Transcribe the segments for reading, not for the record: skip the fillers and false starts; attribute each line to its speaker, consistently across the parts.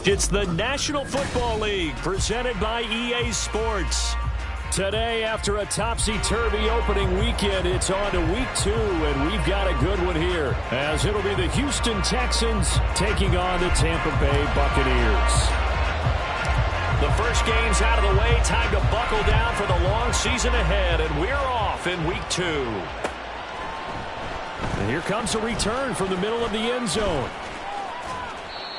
Speaker 1: It's the National Football League presented by EA Sports. Today, after a topsy-turvy opening weekend, it's on to week 2, and we've got a good one here, as it'll be the Houston Texans taking on the Tampa Bay Buccaneers. The first game's out of the way. Time to buckle down for the long season ahead, and we're off in week 2. And here comes a return from the middle of the end zone.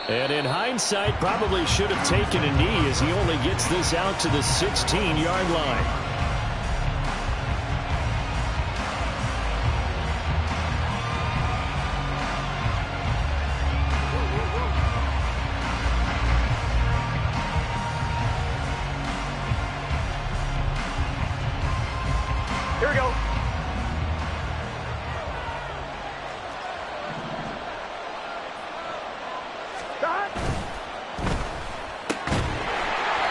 Speaker 1: And in hindsight, probably should have taken a knee as he only gets this out to the 16-yard line.
Speaker 2: Here we go.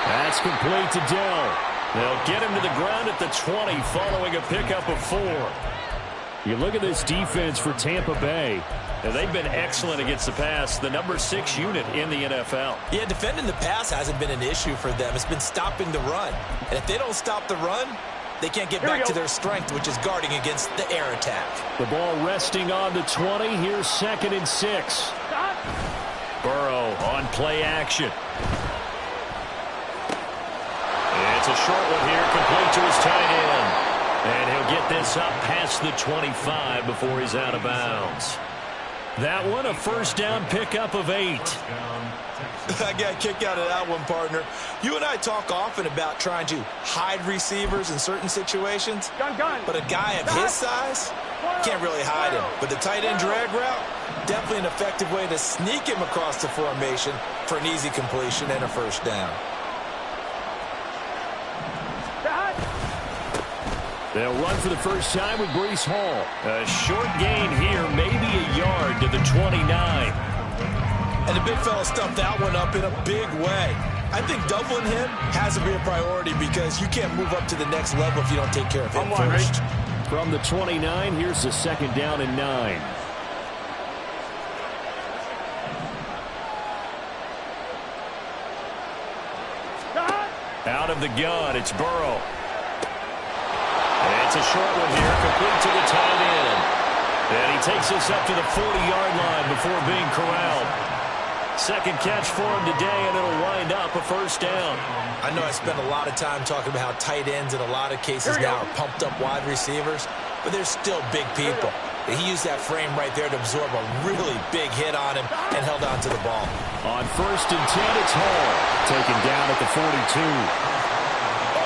Speaker 1: That's complete to Dell. They'll get him to the ground at the 20 following a pickup of 4. You look at this defense for Tampa Bay. Now, they've been excellent against the pass, the number 6 unit in the NFL.
Speaker 3: Yeah, defending the pass hasn't been an issue for them. It's been stopping the run. And if they don't stop the run, they can't get back to their strength, which is guarding against the air attack. The ball resting on the 20. Here's 2nd and 6. Burrow on play action. It's a short one here, complete to his tight end. And he'll get this up past the 25 before he's out of bounds. That one, a first down pickup of 8. I got a kick out of that one, partner. You and I talk often about trying to hide receivers in certain situations. But a guy of his size can't really hide him. But the tight end drag route, definitely an effective way to sneak him across the formation for an easy completion and a first down.
Speaker 1: They'll run for the first time with Breece Hall. A short gain here, maybe a yard to the 29.
Speaker 3: And the big fella stuffed that one up in a big way. I think doubling him has to be a priority because you can't move up to the next level if you don't take care of him first.
Speaker 1: From the 29, here's the 2nd down and 9. Out of the gun, it's Burrow. It's a short one here, complete to the tight end. And he takes us up to the 40-yard line before being corralled. Second catch for him today, and it'll wind up a first down.
Speaker 3: I know I spent a lot of time talking about how tight ends in a lot of cases now are pumped up wide receivers, but they're still big people. He used that frame right there to absorb a really big hit on him and held on to the ball.
Speaker 1: On 1st and 10, it's Hall, taken down at the 42.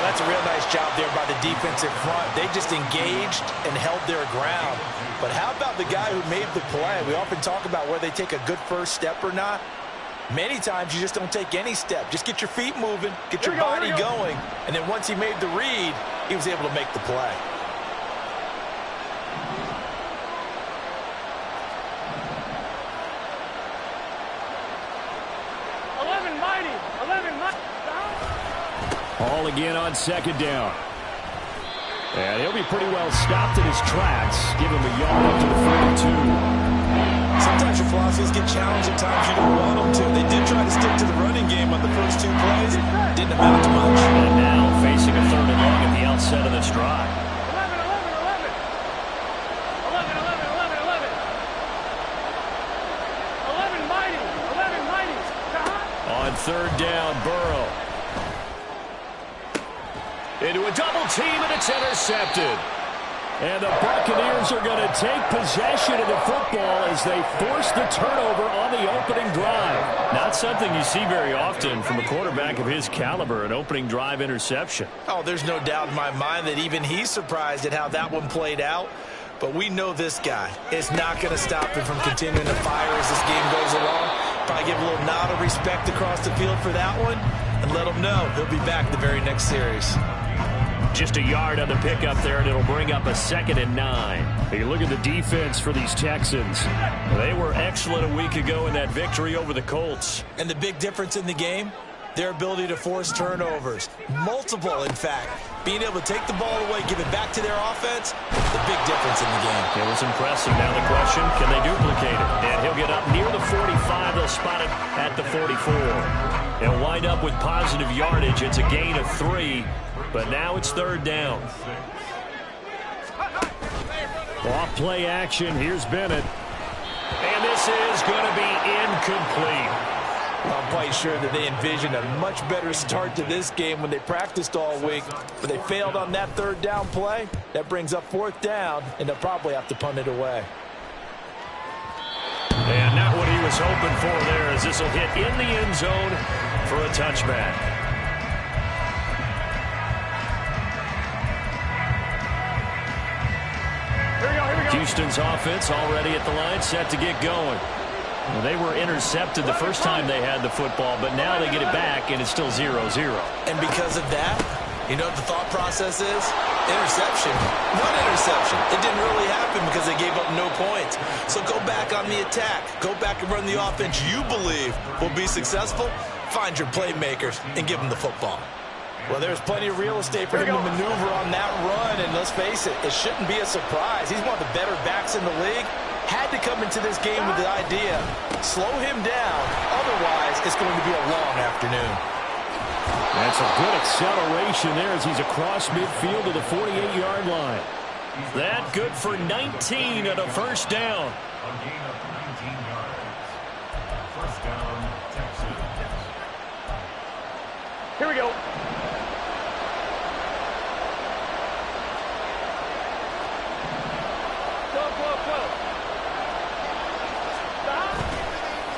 Speaker 3: That's a real nice job there by the defensive front. They just engaged and held their ground. But how about the guy who made the play? We often talk about whether they take a good first step or not. Many times you just don't take any step. Just get your feet moving, get your body going, and then once he made the read, he was able to make the play.
Speaker 1: Hall again on 2nd down. And he'll be pretty well stopped in his tracks. Give him a yard up to the 42.
Speaker 3: Sometimes your philosophies get challenged at times you don't want them to. They did try to stick to the running game on the first 2 plays. Didn't amount to much.
Speaker 1: And now facing a 3rd and long at the outset of this drive. 11. On 3rd down, Burrow. Into a double team, and it's intercepted. And the Buccaneers are going to take possession of the football as they force the turnover on the opening drive. Not something you see very often from a quarterback of his caliber, an opening drive interception.
Speaker 3: Oh, there's no doubt in my mind that even he's surprised at how that one played out. But we know this guy is not going to stop him from continuing to fire as this game goes along. Probably give a little nod of respect across the field for that one and let him know he'll be back the very next series.
Speaker 1: Just a yard on the pickup there, and it'll bring up a 2nd and 9. You look at the defense for these Texans. They were excellent a week ago in that victory over the Colts.
Speaker 3: And the big difference in the game, their ability to force turnovers. Multiple, in fact. Being able to take the ball away, give it back to their offense,
Speaker 2: the big difference in the game.
Speaker 3: It was impressive. Now the question, can they duplicate it? And he'll get up near the 45. They'll spot it at the 44. They'll wind up with positive yardage. It's a gain of 3, but now it's third down.
Speaker 1: Off play action. Here's Bennett.
Speaker 3: And this is going to be incomplete.
Speaker 2: I'm quite sure that they envisioned a much better start to this game when they practiced all week, but they failed on that third down play. That brings up fourth down, and they'll probably have to punt it away.
Speaker 3: And not what he was hoping for there, as this will hit in the end zone for a touchback. Houston's offense already at the line, set to get going. Well, they were intercepted the first time they had the football, but now they get it back, and it's still 0-0.
Speaker 2: And because of that, you know what the thought process is? Interception. One interception. It didn't really happen because they gave up no points. So go back on the attack. Go back and run the offense you believe will be successful. Find your playmakers and give them the football. Well, there's plenty of real estate for him to maneuver on that run, and let's face it, it shouldn't be a surprise. He's one of the better backs in the league. Had to come into this game with the idea, slow him down, otherwise it's going to be a long afternoon.
Speaker 1: That's a good acceleration there as he's across midfield to the 48-yard line.
Speaker 3: That good for 19 at a first down.
Speaker 1: Here we go.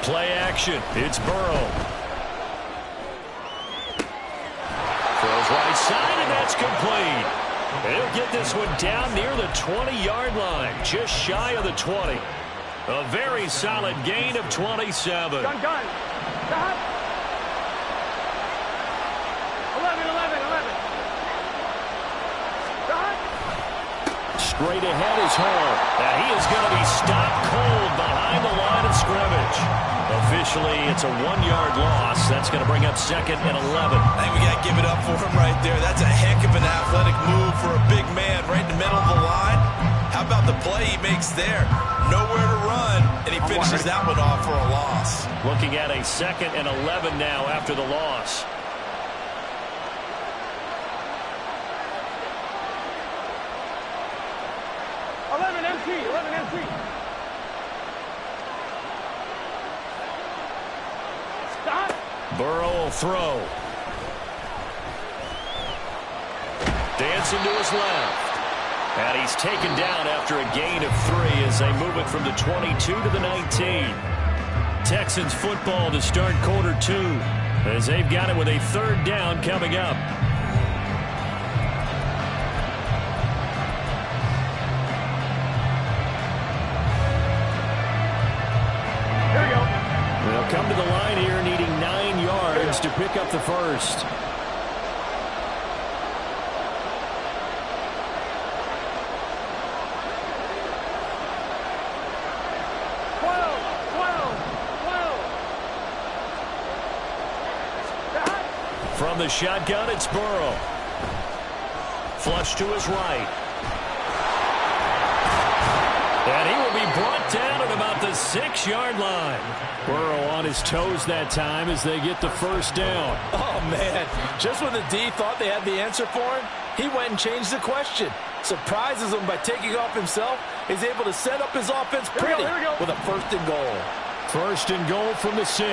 Speaker 3: Play action. It's Burrow. Throws right side, and that's complete. He'll get this one down near the 20-yard line, just shy of the 20. A very solid gain of 27.
Speaker 4: Gun. 11.
Speaker 1: Straight ahead is Hall.
Speaker 3: And he is going to be stopped cold behind the line of scrimmage. Officially, it's a 1-yard loss. That's going to bring up second and 11.
Speaker 2: I think we got to give it up for him right there. That's a heck of an athletic move for a big man right in the middle of the line. How about the play he makes there? Nowhere to run, and he finishes that one off for a loss.
Speaker 3: Looking at a second and 11 now after the loss. Burrow will throw. Dancing to his left. And he's taken down after a gain of 3 as they move it from the 22 to the 19. Texans football to start quarter 2 as they've got it with a third down coming up.
Speaker 1: They'll come to the line here needing 9 yards to pick up the first.
Speaker 3: From the shotgun, it's Burrow. Flush to his right. And he will be brought down at about the 6-yard line.
Speaker 1: Burrow on his toes that time as they get the first down.
Speaker 2: Oh, man. Just when the D thought they had the answer for him, he went and changed the question. Surprises him by taking off himself. He's able to set up his offense pretty with a first and goal.
Speaker 1: First and goal from the 6.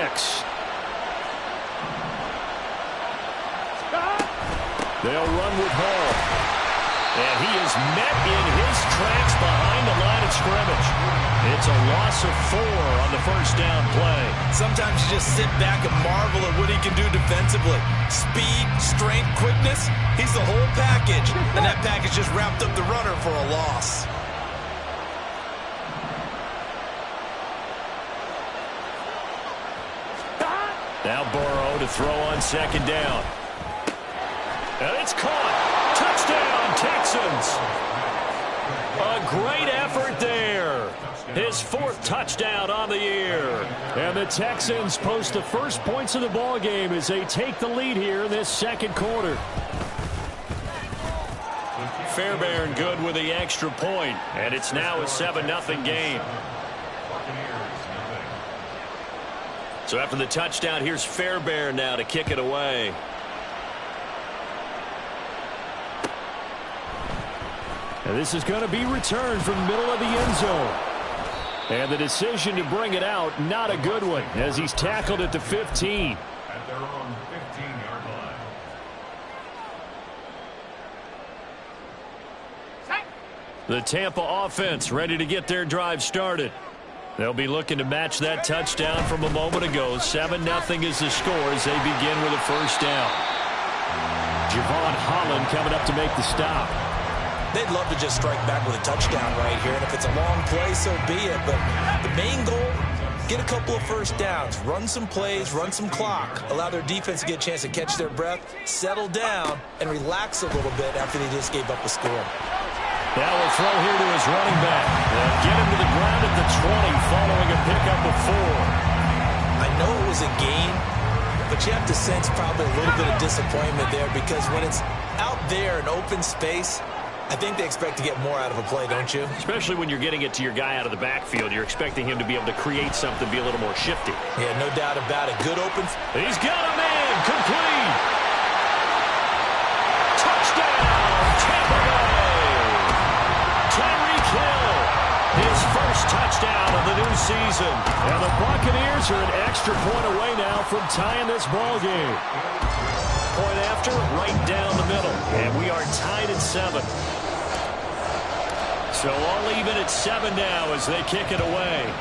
Speaker 1: They'll run with Hall.
Speaker 3: And he is met in his tracks behind the line of scrimmage. It's a loss of 4 on the first down play.
Speaker 2: Sometimes you just sit back and marvel at what he can do defensively. Speed, strength, quickness, he's the whole package. And that package just wrapped up the runner for a loss.
Speaker 3: Now Burrow to throw on second down. And it's caught. Touchdown, Texans. A great effort there. His 4th touchdown on the year.
Speaker 1: And the Texans post the first points of the ball game as they take the lead here in this second quarter. Fairbairn good with the extra point, and it's now a 7-0 game. So after the touchdown, here's Fairbairn now to kick it away. And this is going to be returned from the middle of the end zone. And the decision to bring it out, not a good one, as he's tackled at the 15.
Speaker 4: At their own 15-yard line.
Speaker 1: The Tampa offense ready to get their drive started. They'll be looking to match that touchdown from a moment ago. 7-0 is the score as they begin with a first down. Javon Holland coming up to make the stop.
Speaker 2: They'd love to just strike back with a touchdown right here, and if it's a long play, so be it. But the main goal, get a couple of first downs, run some plays, run some clock, allow their defense to get a chance to catch their breath, settle down, and relax a little bit after they just gave up a score.
Speaker 1: Now we'll throw here to his running back. They'll get him to the ground at the 20 following a pickup of 4.
Speaker 2: I know it was a gain, but you have to sense probably a little bit of disappointment there because when it's out there in open space, I think they expect to get more out of a play, don't you?
Speaker 1: Especially when you're getting it to your guy out of the backfield. You're expecting him to be able to create something, be a little more shifty.
Speaker 2: Yeah, no doubt about it. Good open.
Speaker 1: He's got a man. Complete. Touchdown, Tampa Bay. Tyreek Hill, his first touchdown of the new season. And the Buccaneers are an extra point away now from tying this ball game. Point after, right down the middle. And we are tied at 7. So all even at 7 now as they kick it away.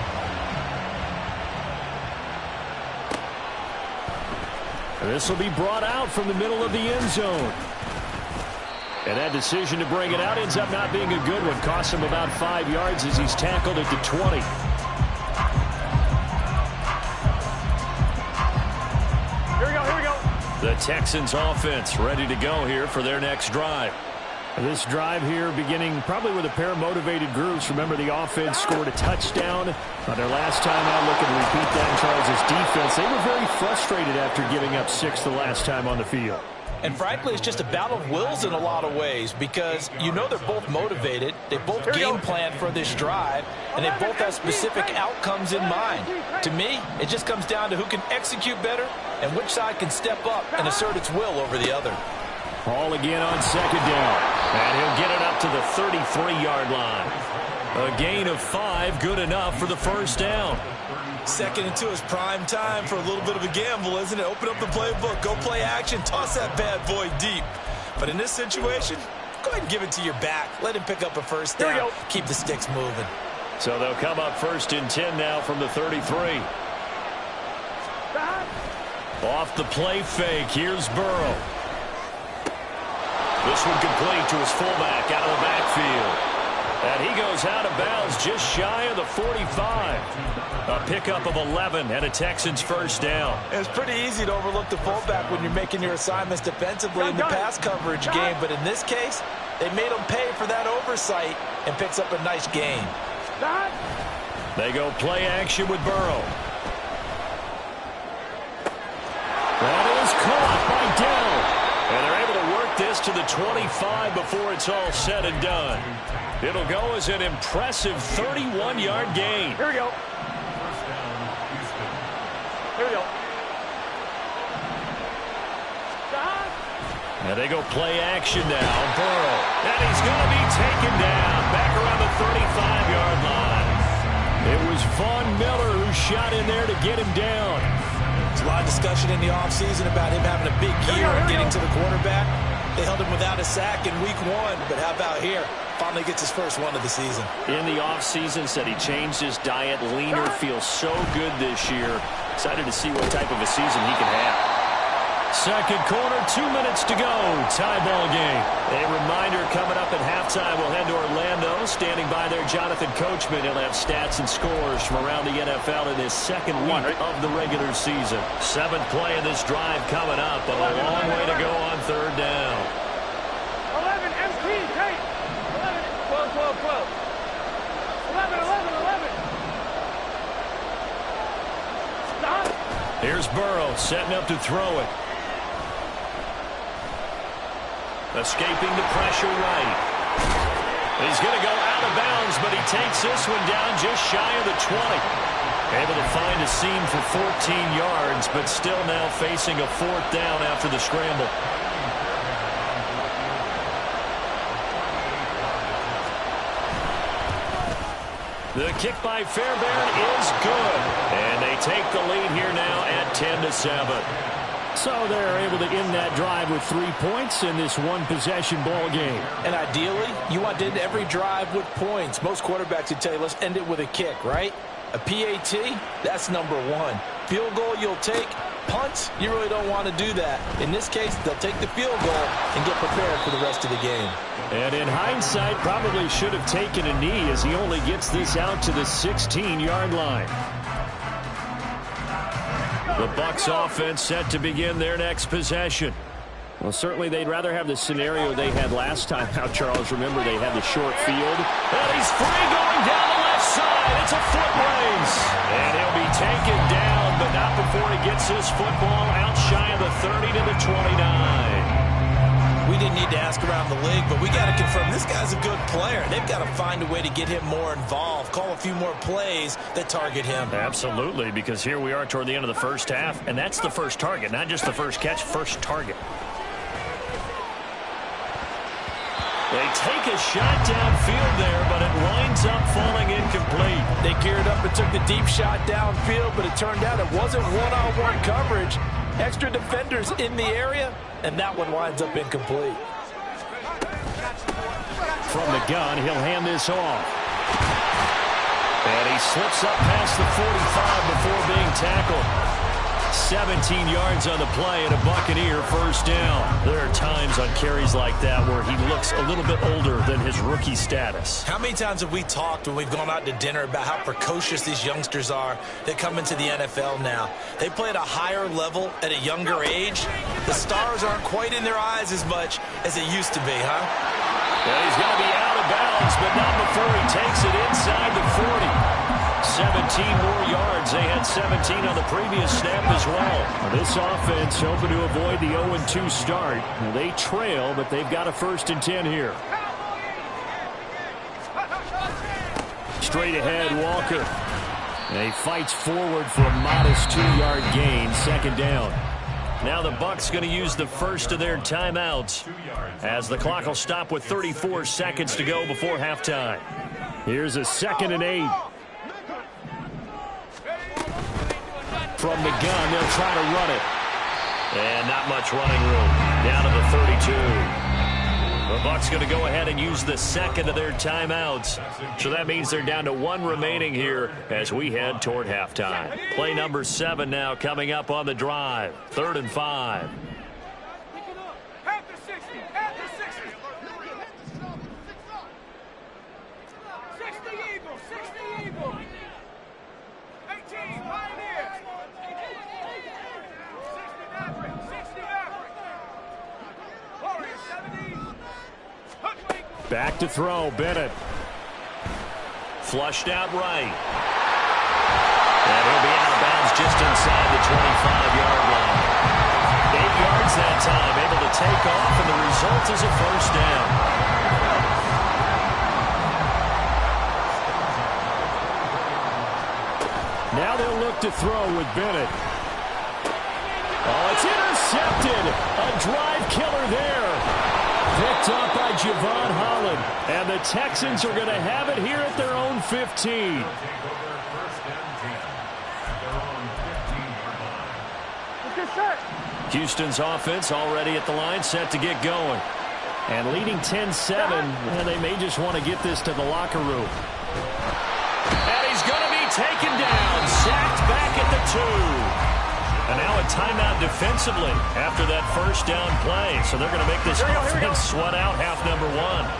Speaker 1: This will be brought out from the middle of the end zone. And that decision to bring it out ends up not being a good one. Costs him about 5 yards as he's tackled at the 20. The Texans offense ready to go here for their next drive. This drive here beginning probably with a pair of motivated groups. Remember, the offense scored a touchdown on their last time out. Looking to repeat that in Charles' defense. They were very frustrated after giving up 6 the last time on the field.
Speaker 2: And frankly, it's just a battle of wills in a lot of ways because you know they're both motivated. They both game plan for this drive, and they both have specific outcomes in mind. To me, it just comes down to who can execute better and which side can step up and assert its will over the other.
Speaker 1: Ball again on second down. And he'll get it up to the 33-yard line. A gain of 5, good enough for the first down.
Speaker 2: 2nd and 2 is prime time for a little bit of a gamble, isn't it? Open up the playbook, go play action, toss that bad boy deep. But in this situation, go ahead and give it to your back. Let him pick up a first down. Keep the sticks moving.
Speaker 1: So they'll come up 1st and 10 now from the 33. Off the play fake, here's Burrow. This one complete to his fullback out of the backfield. And he goes out of bounds just shy of the 45. A pickup of 11 and a Texans first down.
Speaker 2: It's pretty easy to overlook the fullback when you're making your assignments defensively in the pass coverage game. But in this case, they made him pay for that oversight and picks up a nice gain.
Speaker 1: They go play action with Burrow. That is caught by Dell. And they're able to work this to the 25 before it's all said and done. It'll go as an impressive 31-yard gain.
Speaker 4: Here we go. Here we go.
Speaker 1: And they go play action now. Burrow. And he's going to be taken down back around the 35-yard line. It was Von Miller who shot in there to get him down.
Speaker 2: There's a lot of discussion in the offseason about him having a big year and getting to the quarterback. They held him without a sack in week 1, but how about here? Finally gets his first one of the season.
Speaker 1: In the offseason, said he changed his diet, leaner, feels so good this year. Excited to see what type of a season he can have. Second quarter, 2 minutes to go. Tie ball game. A reminder coming up at halftime. We'll head to Orlando. Standing by there, Jonathan Coachman. He'll have stats and scores from around the NFL in his second week of the regular season. 7th play of this drive coming up, but a long way to go on 3rd down.
Speaker 4: 11, MP, take. 11, 12, 12, 12. 11, 11, 11. Stop.
Speaker 1: Here's Burrow setting up to throw it. Escaping the pressure right.
Speaker 3: He's going to go out of bounds, but he takes this one down just shy of the 20. Able to find a seam for 14 yards, but still now facing a 4th down after the scramble. The kick by Fairbairn is good. And they take the lead here now at 10-7.
Speaker 1: So they're able to end that drive with 3 points in this one-possession ball game.
Speaker 2: And ideally, you want to end every drive with points. Most quarterbacks would tell you, let's end it with a kick, right? A PAT, that's number 1. Field goal you'll take. Punts, you really don't want to do that. In this case, they'll take the field goal and get prepared for the rest of the game.
Speaker 1: And in hindsight, probably should have taken a knee as he only gets this out to the 16-yard line.
Speaker 3: The Bucs offense set to begin their next possession.
Speaker 1: Well, certainly they'd rather have the scenario they had last time out, Charles. Remember, they had the short field.
Speaker 3: And he's free going down the left side. It's a foot race. And he'll be taken down, but not before he gets his football out shy of the 30 to the 29.
Speaker 2: We didn't need to ask around the league, but we got to confirm this guy's a good player. They've got to find a way to get him more involved, call a few more plays that target him.
Speaker 3: Absolutely, because here we are toward the end of the first half, and that's the first target, not just the first catch, first target. They take a shot downfield there, but it winds up falling incomplete.
Speaker 2: They geared up and took the deep shot downfield, but it turned out it wasn't one-on-one coverage. Extra defenders in the area, and that one winds up incomplete.
Speaker 1: From the gun, he'll hand this off.
Speaker 3: And he slips up past the 45 before being tackled. 17 yards on the play and a Buccaneer first down. There are times on carries like that where he looks a little bit older than his rookie status.
Speaker 2: How many times have we talked when we've gone out to dinner about how precocious these youngsters are that come into the NFL now? They play at a higher level at a younger age. The stars aren't quite in their eyes as much as it used to be, huh?
Speaker 3: Well, he's going to be out of bounds, but not before he takes it inside the 40. 17 more yards. They had 17 on the previous snap as well.
Speaker 1: This offense hoping to avoid the 0-2 start. They trail, but they've got a 1st and 10 here. Straight ahead, Walker. And he fights forward for a modest 2-yard gain. 2nd down.
Speaker 3: Now the Bucs going to use the first of their timeouts as the clock will stop with 34 seconds to go before halftime.
Speaker 1: Here's a 2nd and 8. From the gun, they'll try to run it.
Speaker 3: And not much running room. Down to the 32. The Bucs going to go ahead and use the second of their timeouts. So that means they're down to 1 remaining here as we head toward halftime. Play number 7 now coming up on the drive. 3rd and 5.
Speaker 1: Back to throw, Bennett.
Speaker 3: Flushed out right. And he'll be out of bounds just inside the 25-yard line. 8 yards that time, able to take off, and the result is a first down.
Speaker 1: Now they'll look to throw with Bennett. Oh, it's intercepted. A drive killer there. Picked up by Javon Holland. And the Texans are going to have it here at their own 15.
Speaker 3: Houston's offense already at the line, set to get going.
Speaker 1: And leading 10-7, and they may just want to get this to the locker room.
Speaker 3: And he's going to be taken down, sacked back at the 2. And now a timeout defensively after that first down play. So they're going to make this offense sweat out half number 1.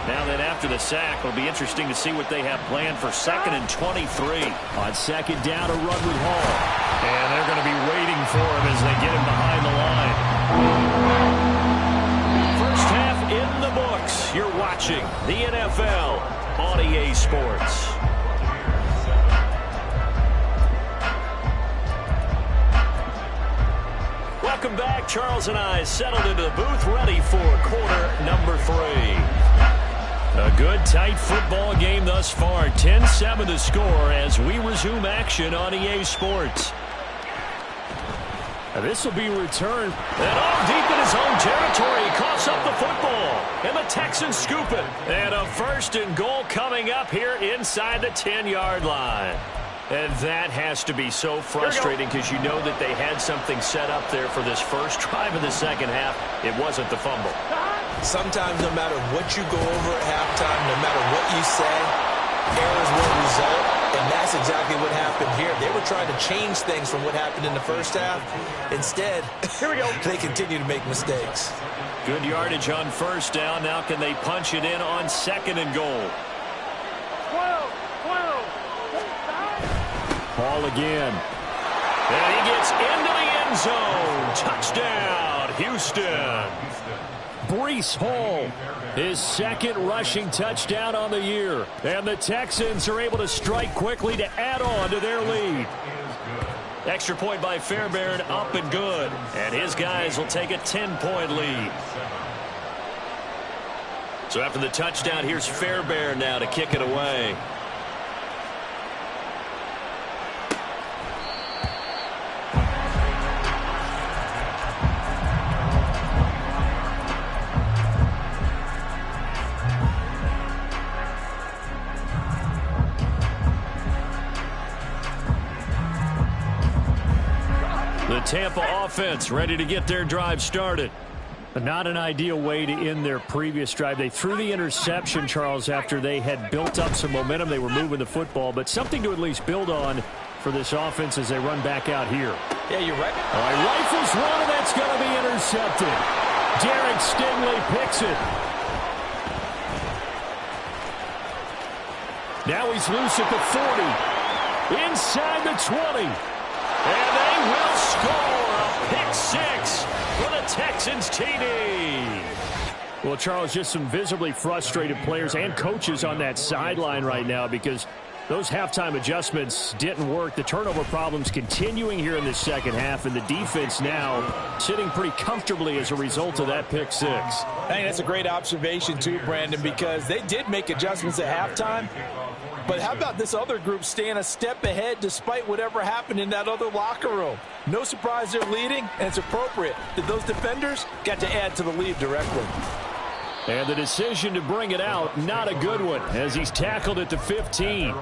Speaker 3: Now that after the sack, it'll be interesting to see what they have planned for 2nd and 23.
Speaker 1: On 2nd down, a run with Hall.
Speaker 3: And they're going to be waiting for him as they get him behind the line. First half in the books. You're watching the NFL on EA Sports. Welcome back. Charles and I settled into the booth, ready for quarter number 3.
Speaker 1: A good, tight football game thus far. 10-7 the score as we resume action on EA Sports. This will be returned. And all deep in his own territory. He coughs up the football. And the Texans scoop it. And a 1st and goal coming up here inside the 10-yard line. And that has to be so frustrating because you know that they had something set up there for this first drive of the second half. It wasn't the fumble.
Speaker 2: Sometimes no matter what you go over at halftime, no matter what you say, errors will result, and that's exactly what happened here. They were trying to change things from what happened in the first half. Instead, they continue to make mistakes.
Speaker 1: Good yardage on 1st down. Now can they punch it in on 2nd and goal?
Speaker 4: 12.
Speaker 1: Ball again. And he gets into the end zone. Touchdown, Houston. Breece Hall, his 2nd rushing touchdown on the year. And the Texans are able to strike quickly to add on to their lead. Extra point by Fairbairn, up and good. And his guys will take a 10-point lead. So after the touchdown, here's Fairbairn now to kick it away. The Tampa offense ready to get their drive started. Not an ideal way to end their previous drive. They threw the interception, Charles, after they had built up some momentum. They were moving the football, but something to at least build on for this offense as they run back out here.
Speaker 2: Yeah, you're right.
Speaker 1: All right, rifles one, and that's going to be intercepted. Derek Stingley picks it. Now he's loose at the 40. Inside the 20. And they will score a pick 6 for the Texans TD. Well, Charles, just some visibly frustrated players and coaches on that sideline right now because those halftime adjustments didn't work. The turnover problems continuing here in the second half, and the defense now sitting pretty comfortably as a result of that pick 6.
Speaker 5: I think that's a great observation too, Brandon, because they did make adjustments at halftime. But how about this other group staying a step ahead despite whatever happened in that other locker room? No surprise they're leading, and it's appropriate that those defenders got to add to the lead directly.
Speaker 1: And the decision to bring it out, not a good one, as he's tackled at the 15.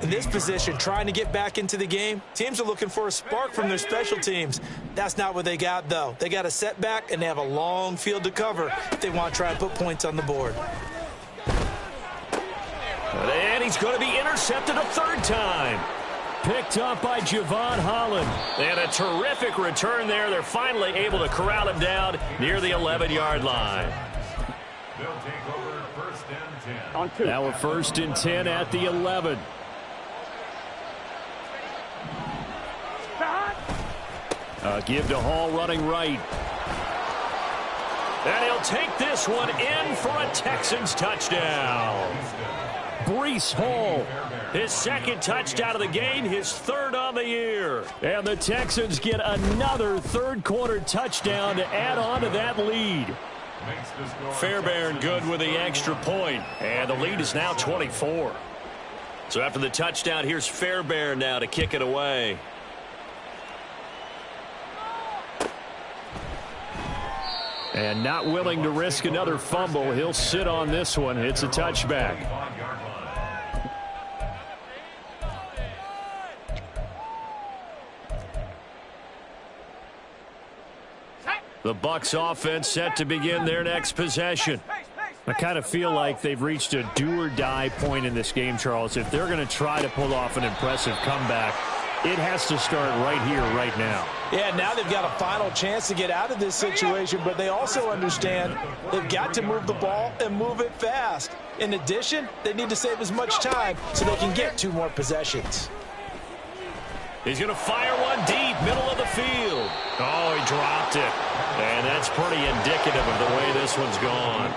Speaker 2: In this position, trying to get back into the game, teams are looking for a spark from their special teams. That's not what they got, though. They got a setback, and they have a long field to cover if they want to try and put points on the board.
Speaker 1: And he's going to be intercepted a 3rd time. Picked up by Javon Holland. And a terrific return there. They're finally able to corral him down near the 11-yard line. Now a 1st and 10 at the 11. Give to Hall running right. And he'll take this one in for a Texans touchdown. Breece Hall, his 2nd touchdown of the game, his 3rd on the year. And the Texans get another 3rd-quarter touchdown to add on to that lead. Fairbairn good with the extra point, and the lead is now 24. So after the touchdown, here's Fairbairn now to kick it away. And not willing to risk another fumble, he'll sit on this one. It's a touchback. The Bucs offense set to begin their next possession. I kind of feel like they've reached a do-or-die point in this game, Charles. If they're going to try to pull off an impressive comeback, it has to start right here, right now.
Speaker 5: Yeah, now they've got a final chance to get out of this situation, but they also understand they've got to move the ball and move it fast. In addition, they need to save as much time so they can get 2 more possessions.
Speaker 1: He's going to fire one deep, middle of the field. Oh, he dropped it. And that's pretty indicative of the way this one's gone.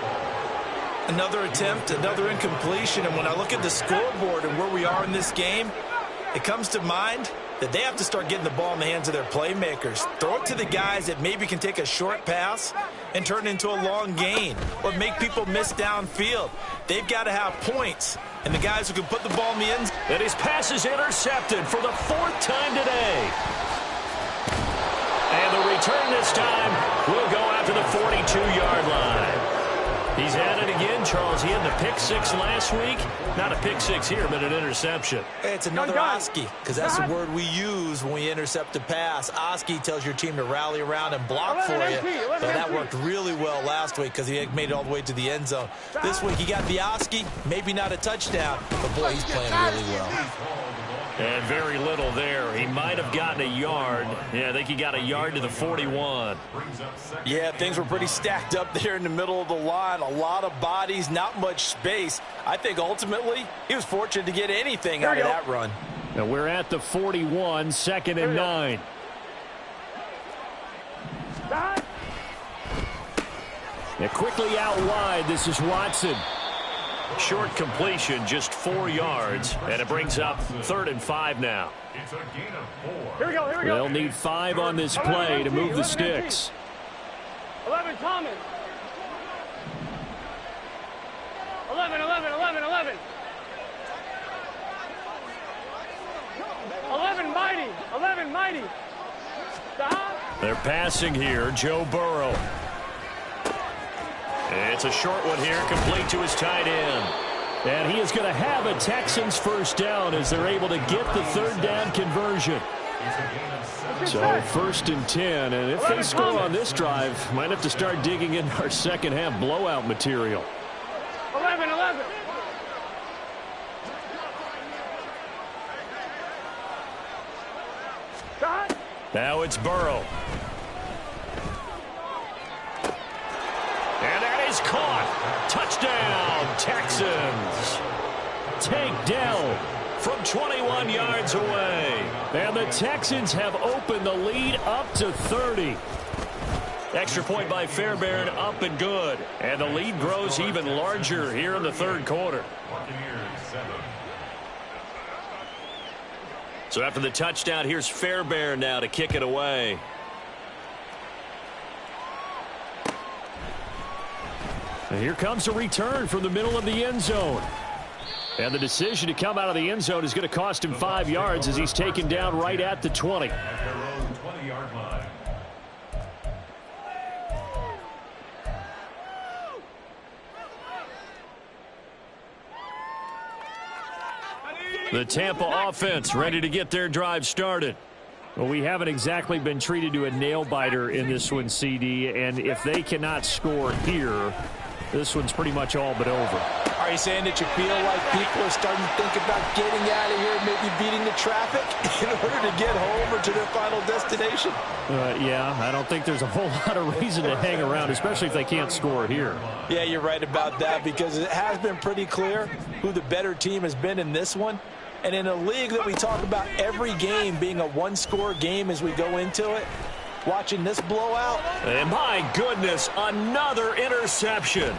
Speaker 2: Another attempt, another incompletion, and when I look at the scoreboard and where we are in this game, it comes to mind
Speaker 5: that they have to start getting the ball in the hands of their playmakers. Throw it to the guys that maybe can take a short pass and turn it into a long gain or make people miss downfield. They've got to have points, and the guys who can put the ball in the end.
Speaker 3: And his pass is intercepted for the 4th time today. And the return this time will go out to the 42-yard line. He's at it again, Charles. He had the pick 6 last week. Not a pick 6 here, but an interception.
Speaker 5: It's another Oski, because that's the word we use when we intercept a pass. Oski tells your team to rally around and block for you. So that worked really well last week because he made it all the way to the end zone. This week he got the Oski, maybe not a touchdown, but boy, he's playing really well.
Speaker 3: And very little there. He might have gotten a yard. Yeah, I think he got a yard to the 41.
Speaker 5: Yeah, things were pretty stacked up there in the middle of the line. A lot of bodies, not much space. I think ultimately he was fortunate to get anything out of that run.
Speaker 3: Now we're at the 41, 2nd and 9. Now quickly out wide, this is Watson. Short completion, just 4 yards, and it brings up 3rd and 5 now.
Speaker 4: Here we go.
Speaker 3: They'll need 5 on this play to move the sticks.
Speaker 4: 11 Thomas. 11. 11 Mighty. Stop.
Speaker 3: They're passing here, Joe Burrow. It's a short one here, complete to his tight end. And he is going to have a Texans first down as they're able to get the 3rd down conversion. So 1st and 10, and if they score on this drive, might have to start digging in our second half blowout material.
Speaker 4: 11. Stop.
Speaker 3: Now it's Burrow. And that is caught. Touchdown, Texans. Tank Dell from 21 yards away. And the Texans have opened the lead up to 30. Extra point by Fairbairn, up and good. And the lead grows even larger here in the 3rd quarter. So after the touchdown, here's Fairbairn now to kick it away. And here comes a return from the middle of the end zone. And the decision to come out of the end zone is going to cost him 5 yards as he's taken down right at the 20. The Tampa offense ready to get their drive started. Well, we haven't exactly been treated to a nail-biter in this one, CD, and if they cannot score here, this one's pretty much all but over.
Speaker 5: Are you saying that you feel like people are starting to think about getting out of here, maybe beating the traffic in order to get home or to their final destination?
Speaker 3: Yeah, I don't think there's a whole lot of reason to hang around, especially if they can't score here.
Speaker 5: Yeah, you're right about that because it has been pretty clear who the better team has been in this one. And in a league that we talk about every game being a one-score game as we go into it, watching this blowout.
Speaker 3: And my goodness, another interception.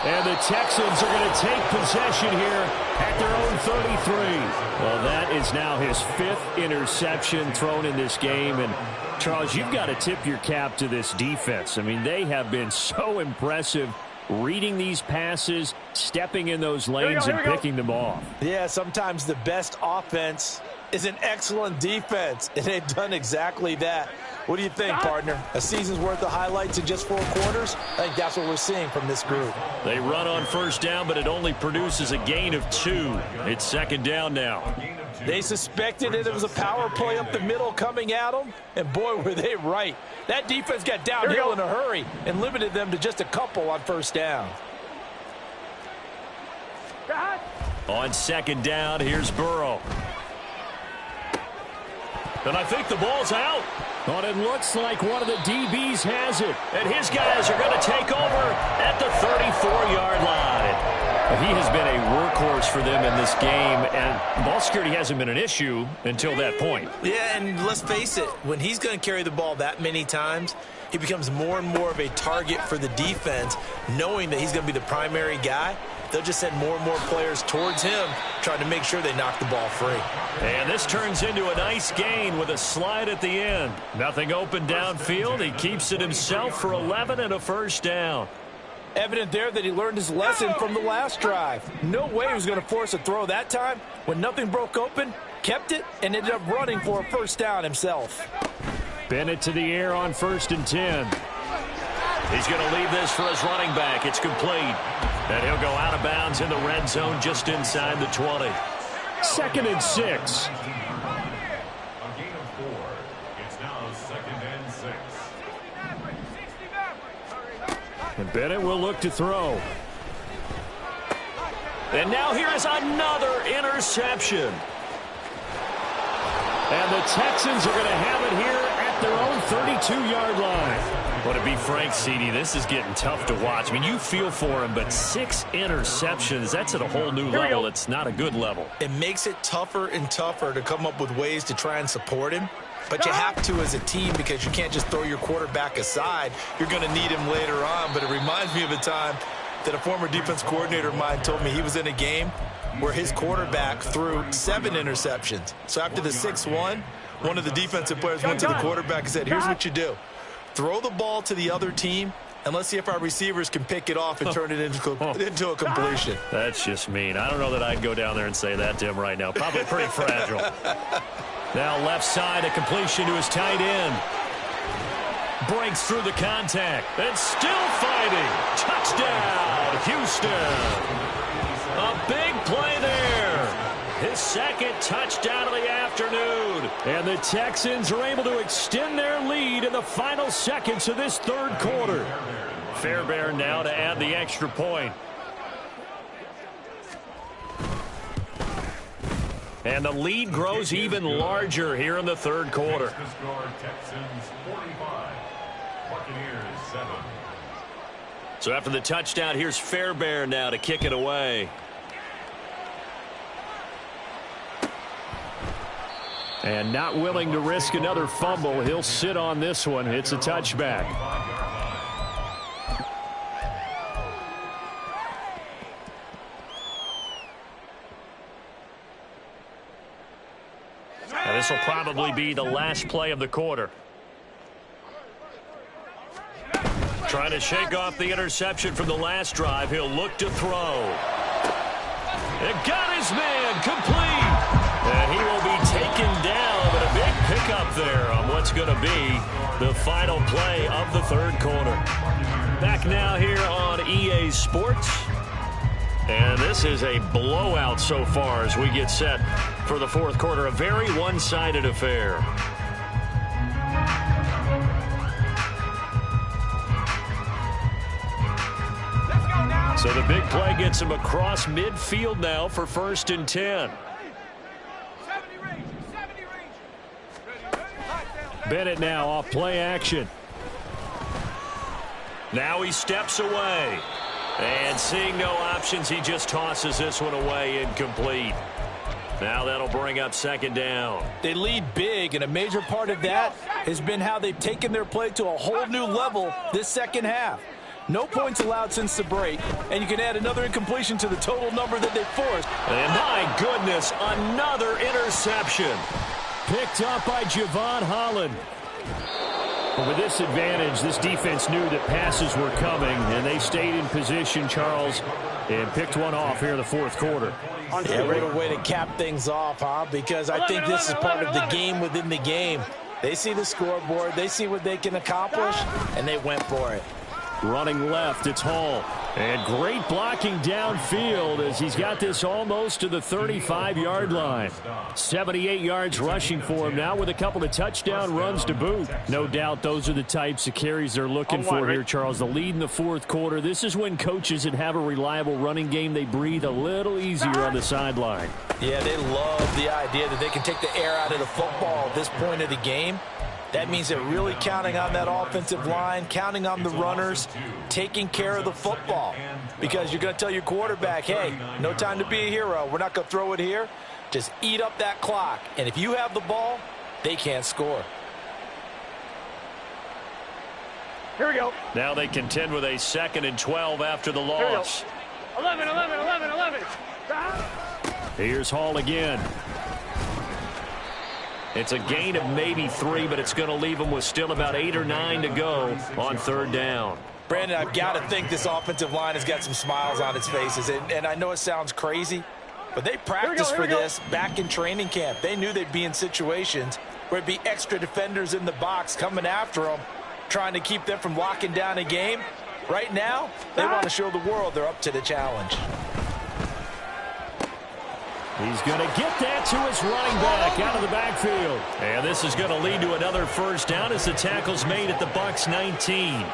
Speaker 3: And the Texans are going to take possession here at their own 33. Well, that is now his 5th interception thrown in this game. And, Charles, you've got to tip your cap to this defense. I mean, they have been so impressive reading these passes, stepping in those lanes and picking them off.
Speaker 5: Yeah, sometimes the best offense is an excellent defense, and they've done exactly that. What do you think, partner? A season's worth of highlights in just 4 quarters? I think that's what we're seeing from this group.
Speaker 3: They run on first down, but it only produces a gain of 2. It's second down now.
Speaker 5: They suspected that it was a power play up the middle coming at them, and boy, were they right. That defense got downhill in a hurry and limited them to just a couple on first down.
Speaker 3: On second down, here's Burrow. And I think the ball's out. But it looks like one of the DBs has it. And his guys are going to take over at the 34-yard line. He has been a workhorse for them in this game, and ball security hasn't been an issue until that point.
Speaker 2: Yeah, and let's face it, when he's going to carry the ball that many times, he becomes more and more of a target for the defense, knowing that he's going to be the primary guy. They'll just send more and more players towards him, trying to make sure they knock the ball free.
Speaker 3: And this turns into a nice gain with a slide at the end. Nothing open downfield. He keeps it himself for 11 and a first down.
Speaker 5: Evident there that he learned his lesson from the last drive. No way he was going to force a throw that time. When nothing broke open, kept it, and ended up running for a first down himself.
Speaker 3: Bennett to the air on 1st and 10. He's going to leave this for his running back. It's complete. And he'll go out of bounds in the red zone just inside the 20. 2nd and 6. And Bennett will look to throw. And now here is another interception. And the Texans are going to have it here at their own 32-yard line. But to be frank, CD, this is getting tough to watch. I mean, you feel for him, but 6 interceptions, that's at a whole new level. It's not a good level.
Speaker 2: It makes it tougher and tougher to come up with ways to try and support him. But you have to as a team because you can't just throw your quarterback aside. You're going to need him later on. But it reminds me of a time that a former defense coordinator of mine told me he was in a game where his quarterback threw 7 interceptions. So after the 6-1, one of the defensive players went to the quarterback and said, here's what you do. Throw the ball to the other team, and let's see if our receivers can pick it off and turn it into a completion.
Speaker 3: That's just mean. I don't know that I'd go down there and say that to him right now. Probably pretty fragile. Now left side, a completion to his tight end. Breaks through the contact. And still fighting. Touchdown, Houston. A big play there. His 2nd touchdown of the afternoon. And the Texans are able to extend their lead in the final seconds of this 3rd quarter. Fairbairn now to add the extra point. And the lead grows even larger here in the 3rd quarter. So after the touchdown, here's Fairbairn now to kick it away. And not willing to risk another fumble, he'll sit on this one. It's a touchback. And this will probably be the last play of the quarter. Trying to shake off the interception from the last drive. He'll look to throw. It got his man complete. And he will be taken down, but a big pickup there on what's going to be the final play of the 3rd quarter. Back now here on EA Sports. And this is a blowout so far as we get set for the 4th quarter. A very one-sided affair. So the big play gets him across midfield now for 1st and 10. Bennett now off play action. Now he steps away. And seeing no options, he just tosses this one away incomplete. Now that'll bring up 2nd down.
Speaker 5: They lead big, and a major part of that has been how they've taken their play to a whole new level this 2nd half. No points allowed since the break, and you can add another incompletion to the total number that they forced.
Speaker 3: And my goodness, another interception. Picked up by Javon Holland. But with this advantage, this defense knew that passes were coming, and they stayed in position, Charles, and picked one off here in the 4th quarter.
Speaker 5: Yeah, what a way to cap things off, huh? Because I think this is part of the game within the game. They see the scoreboard, they see what they can accomplish, and they went for it.
Speaker 3: Running left, it's Hall. And great blocking downfield as he's got this almost to the 35-yard line. 78 yards rushing for him now with a couple of touchdown runs to boot. No doubt those are the types of carries they're looking for here, Charles. The lead in the 4th quarter. This is when coaches that have a reliable running game, they breathe a little easier on the sideline.
Speaker 5: Yeah, they love the idea that they can take the air out of the football at this point of the game. That means they're really counting on that offensive line, counting on the runners, taking care of the football. Because you're going to tell your quarterback, hey, no time to be a hero. We're not going to throw it here. Just eat up that clock. And if you have the ball, they can't score.
Speaker 4: Here we go.
Speaker 3: Now they contend with a 2nd and 12 after the loss.
Speaker 4: 11.
Speaker 3: Here's Hall again. It's a gain of maybe 3, but it's going to leave them with still about 8 or 9 to go on 3rd down.
Speaker 5: Brandon, I've got to think this offensive line has got some smiles on its faces. And I know it sounds crazy, but they practiced for this back in training camp. They knew they'd be in situations where it'd be extra defenders in the box coming after them, trying to keep them from locking down a game. Right now, they want to show the world they're up to the challenge.
Speaker 1: He's going to get that to his running back out of the backfield.
Speaker 3: And this is going to lead to another 1st down as the tackle's made at the Bucs 19.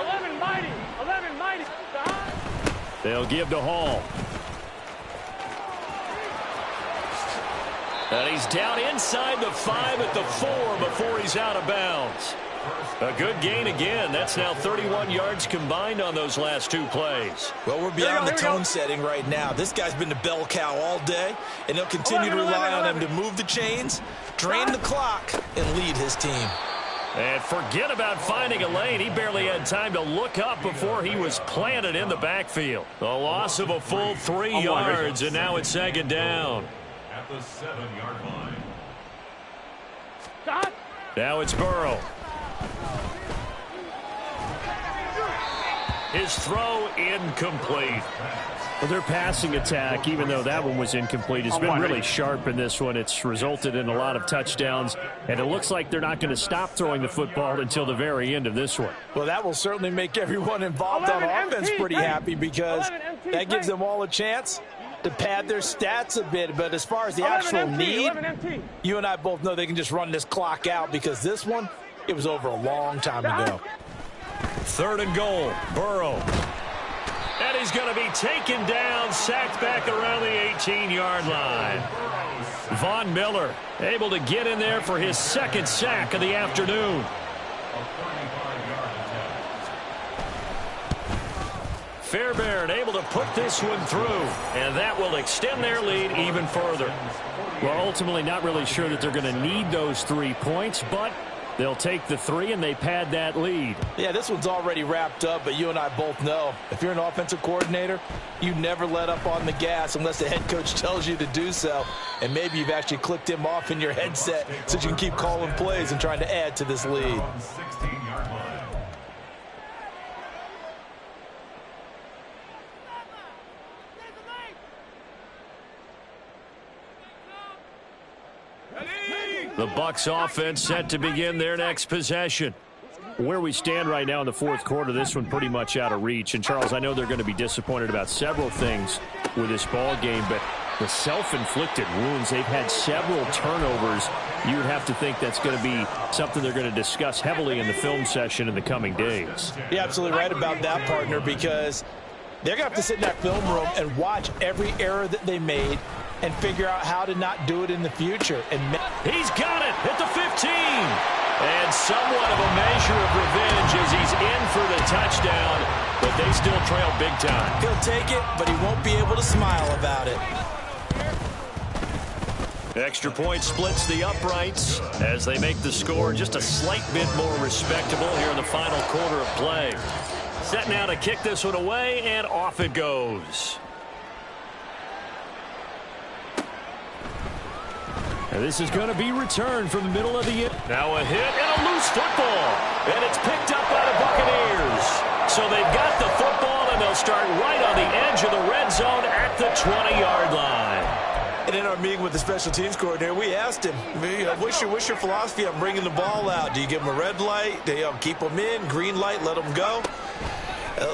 Speaker 4: 11 mighty.
Speaker 1: They'll give to Hall.
Speaker 3: And he's down inside the 5 at the 4 before he's out of bounds. A good gain again. That's now 31 yards combined on those last 2 plays.
Speaker 2: Well, we're beyond the tone setting right now. This guy's been the bell cow all day, and he'll continue to rely on him to move the chains, drain the clock, and lead his team.
Speaker 3: And forget about finding a lane. He barely had time to look up before he was planted in the backfield. A loss of a full 3 yards, and now it's 2nd down.
Speaker 6: At the 7-yard line.
Speaker 3: Now it's Burrow. His throw incomplete.
Speaker 1: Well, their passing attack, even though that one was incomplete, has been really sharp in this one. It's resulted in a lot of touchdowns, and it looks like they're not going to stop throwing the football until the very end of this one.
Speaker 5: Well, that will certainly make everyone involved on offense pretty happy, because that gives them all a chance to pad their stats a bit. But as far as the actual need, you and I both know they can just run this clock out, because this one, it was over a long time ago.
Speaker 3: 3rd and goal. Burrow. And he's going to be taken down, sacked back around the 18-yard line. Von Miller able to get in there for his 2nd sack of the afternoon. Fairbairn able to put this one through, and that will extend their lead even further.
Speaker 1: Well, ultimately not really sure that they're going to need those 3 points, but they'll take the 3 and they pad that lead.
Speaker 5: Yeah, this one's already wrapped up, but you and I both know if you're an offensive coordinator, you never let up on the gas unless the head coach tells you to do so. And maybe you've actually clicked him off in your headset so you can keep calling plays and trying to add to this lead.
Speaker 6: 16-yard line.
Speaker 3: The Bucs offense set to begin their next possession.
Speaker 1: Where we stand right now in the 4th quarter, this one pretty much out of reach. And, Charles, I know they're going to be disappointed about several things with this ball game, but the self-inflicted wounds, they've had several turnovers. You would have to think that's going to be something they're going to discuss heavily in the film session in the coming days.
Speaker 5: You're absolutely right about that, partner, because they're going to have to sit in that film room and watch every error that they made and figure out how to not do it in the future. And
Speaker 3: he's got it at the 15. And somewhat of a measure of revenge as he's in for the touchdown, but they still trail big time.
Speaker 2: He'll take it, but he won't be able to smile about it.
Speaker 3: Extra point splits the uprights as they make the score just a slight bit more respectable here in the final quarter of play. Set now to kick this one away, and off it goes.
Speaker 1: And this is going to be returned from the middle of the end.
Speaker 3: Now a hit and a loose football. And it's picked up by the Buccaneers. So they've got the football, and they'll start right on the edge of the red zone at the 20-yard line.
Speaker 2: And in our meeting with the special teams coordinator, we asked him, what's your philosophy on bringing the ball out? Do you give him a red light? Do you keep them in? Green light, let them go?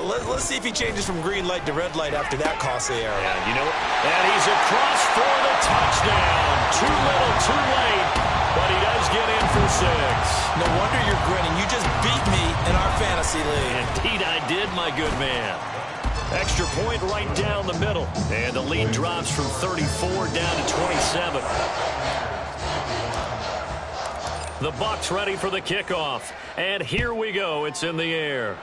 Speaker 2: Let's see if he changes from green light to red light after that costly error.
Speaker 3: Yeah, you know what? And he's across for the touchdown. Too little, too late, but he does get in for 6.
Speaker 2: No wonder you're grinning. You just beat me in our fantasy league.
Speaker 3: Indeed I did, my good man. Extra point right down the middle. And the lead drops from 34 down to 27. The Bucs ready for the kickoff. And here we go. It's in the air.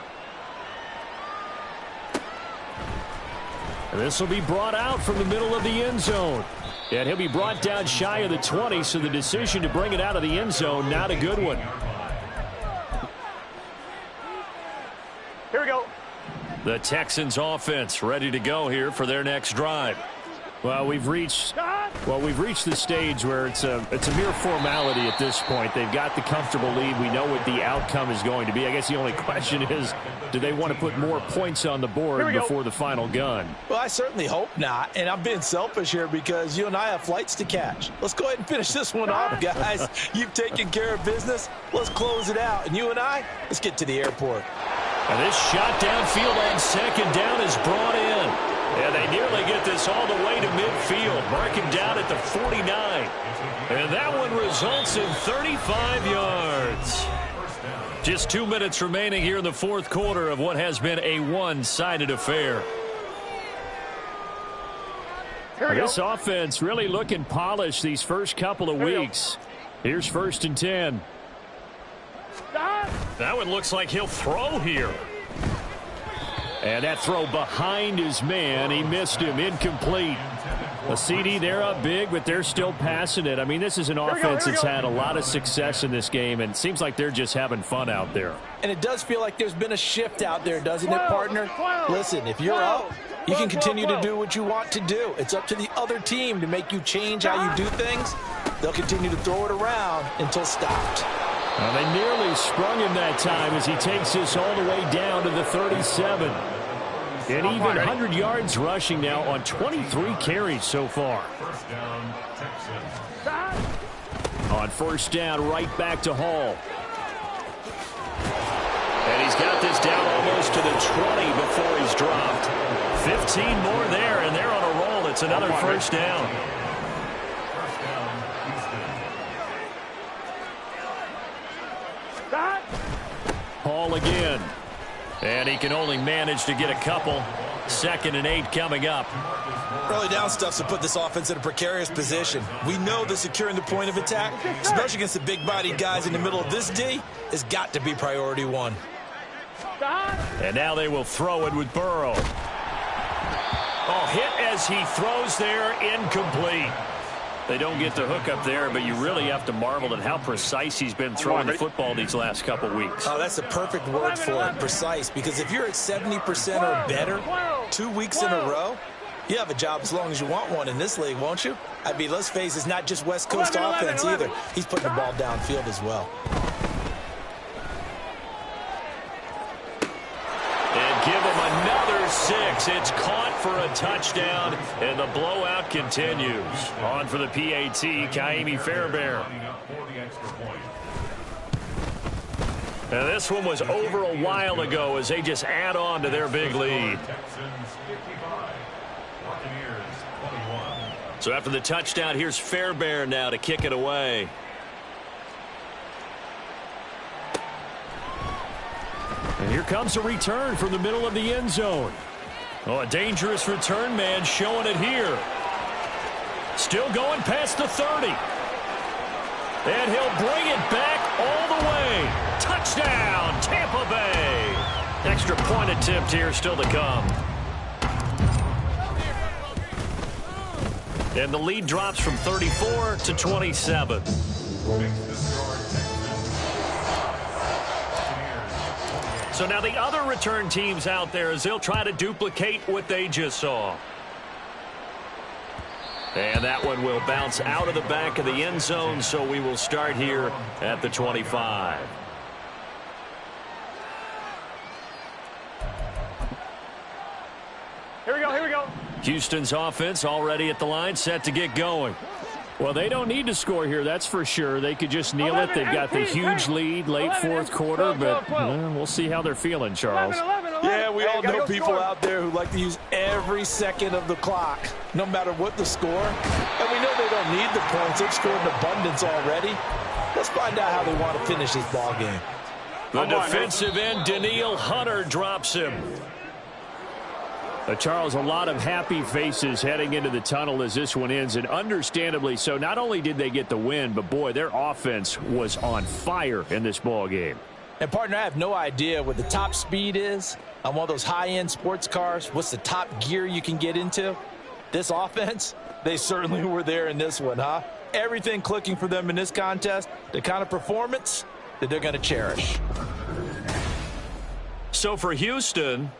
Speaker 3: And this will be brought out from the middle of the end zone. And he'll be brought down shy of the 20, so the decision to bring it out of the end zone, not a good one.
Speaker 4: Here we go.
Speaker 3: The Texans offense ready to go here for their next drive.
Speaker 1: Well, we've reached the stage where it's a mere formality at this point. They've got the comfortable lead. We know what the outcome is going to be. I guess the only question is, do they want to put more points on the board before the final gun?
Speaker 5: Well, I certainly hope not, and I'm being selfish here because you and I have flights to catch. Let's go ahead and finish this one off, guys. You've taken care of business. Let's close it out, and you and I, let's get to the airport.
Speaker 3: And this shot downfield on second down is brought in. And they nearly get this all the way to midfield. Marking down at the 49. And that one results in 35 yards. Just 2 minutes remaining here in the fourth quarter of what has been a one-sided affair.
Speaker 1: This offense really looking polished these first couple of weeks. Here's 1st and 10.
Speaker 3: That one looks like he'll throw here.
Speaker 1: And that throw behind his man. He missed him. Incomplete. A CD, they're up big, but they're still passing it. I mean, this is an offense that's had a lot of success in this game, and it seems like they're just having fun out there.
Speaker 5: And it does feel like there's been a shift out there, doesn't it, partner? Listen, if you're up, you can continue to do what you want to do. It's up to the other team to make you change how you do things. They'll continue to throw it around until stopped.
Speaker 1: Well, they nearly sprung him that time as he takes this all the way down to the 37. And even 100 yards rushing now on 23 carries so far. On 1st down, right back to Hall.
Speaker 3: And he's got this down almost to the 20 before he's dropped. 15 more there, and they're on a roll. It's another 1st down.
Speaker 1: Hall again.
Speaker 3: And he can only manage to get a couple. 2nd and 8 coming up.
Speaker 2: Early down stuff to put this offense in a precarious position. We know that securing the point of attack, especially against the big-bodied guys in the middle of this D, has got to be priority one.
Speaker 3: And now they will throw it with Burrow. Oh, hit as he throws there, incomplete. They don't get the hook up there, but you really have to marvel at how precise he's been throwing the football these last couple weeks.
Speaker 2: Oh, that's the perfect word for it, precise, because if you're at 70% or better 2 weeks in a row, you have a job as long as you want one in this league, won't you? I mean, let's face it, it's not just West Coast offense either. He's putting the ball downfield as well.
Speaker 3: And give him another 6. It's caught for a touchdown, and the blowout continues. On for the PAT, Kaimi Fairbairn. And this one was over a while ago as they just add on to their big lead. So after the touchdown, here's Fairbairn now to kick it away.
Speaker 1: And here comes a return from the middle of the end zone.
Speaker 3: Oh, a dangerous return man showing it here. Still going past the 30. And he'll bring it back all the way. Touchdown, Tampa Bay. Extra point attempt here still to come. And the lead drops from 34 to 27. So now the other return teams out there as they'll try to duplicate what they just saw. And that one will bounce out of the back of the end zone, so we will start here at the 25.
Speaker 4: Here we go, here we go.
Speaker 1: Houston's offense already at the line, set to get going. Well, they don't need to score here, that's for sure. They could just kneel it. They've got the huge lead late fourth quarter, but we'll see how they're feeling, Charles.
Speaker 5: Yeah, we all know people out there who like to use every second of the clock, no matter what the score. And we know they don't need the points. They've scored in abundance already. Let's find out how they want to finish this ball game.
Speaker 3: The defensive end, Danielle Hunter, drops him.
Speaker 1: Charles, a lot of happy faces heading into the tunnel as this one ends, and understandably so. Not only did they get the win, but, boy, their offense was on fire in this ball game.
Speaker 5: And, partner, I have no idea what the top speed is on one of those high-end sports cars. What's the top gear you can get into? This offense, they certainly were there in this one, huh? Everything clicking for them in this contest, the kind of performance that they're going to cherish.
Speaker 1: So for Houston,